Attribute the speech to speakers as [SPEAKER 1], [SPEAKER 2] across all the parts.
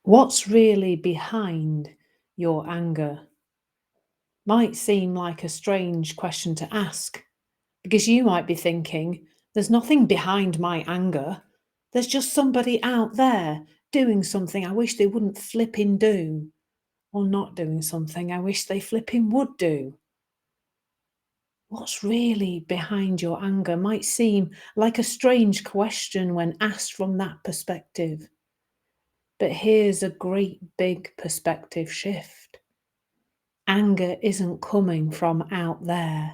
[SPEAKER 1] What's really behind your anger? Might seem like a strange question to ask because you might be thinking, there's nothing behind my anger. There's just somebody out there doing something I wish they wouldn't flipping do, or not doing something I wish they flipping would do. What's really behind your anger might seem like a strange question when asked from that perspective. But here's a great big perspective shift. Anger isn't coming from out there.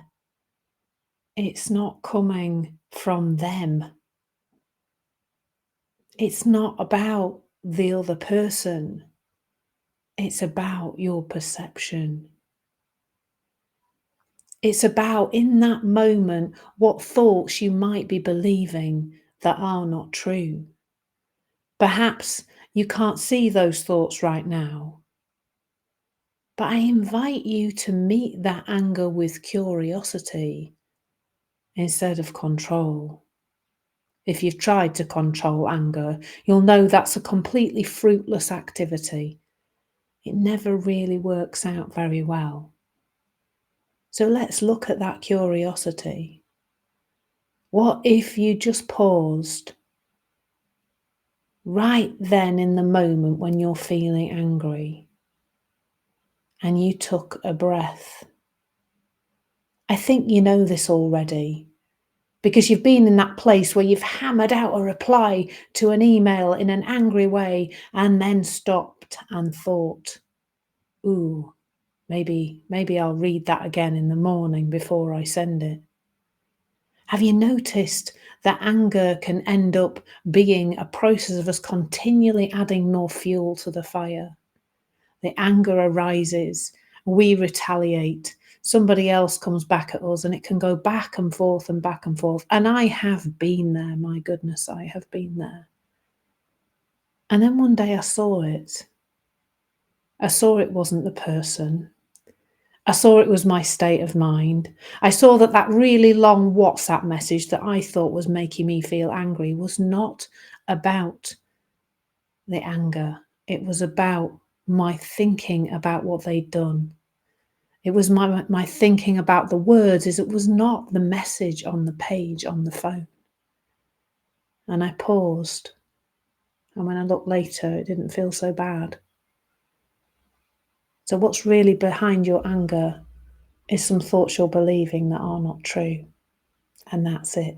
[SPEAKER 1] It's not coming from them. It's not about the other person. It's about your perception. It's about, in that moment, what thoughts you might be believing that are not true. Perhaps you can't see those thoughts right now, but I invite you to meet that anger with curiosity instead of control. If you've tried to control anger, you'll know that's a completely fruitless activity. It never really works out very well. So let's look at that curiosity. What if you just paused right then in the moment when you're feeling angry and you took a breath? I think you know this already, because you've been in that place where you've hammered out a reply to an email in an angry way and then stopped and thought, ooh, maybe I'll read that again in the morning before I send it. Have you noticed that anger can end up being a process of us continually adding more fuel to the fire? The anger arises, we retaliate, somebody else comes back at us, and it can go back and forth and back and forth. And I have been there, my goodness, I have been there. And then one day I saw it. I saw it wasn't the person. I saw it was my state of mind. I saw that that really long WhatsApp message that I thought was making me feel angry was not about the anger. It was about my thinking about what they'd done. It was my thinking about the words. It was not the message on the page on the phone. And I paused. And when I looked later, it didn't feel so bad. So what's really behind your anger is some thoughts you're believing that are not true. And that's it.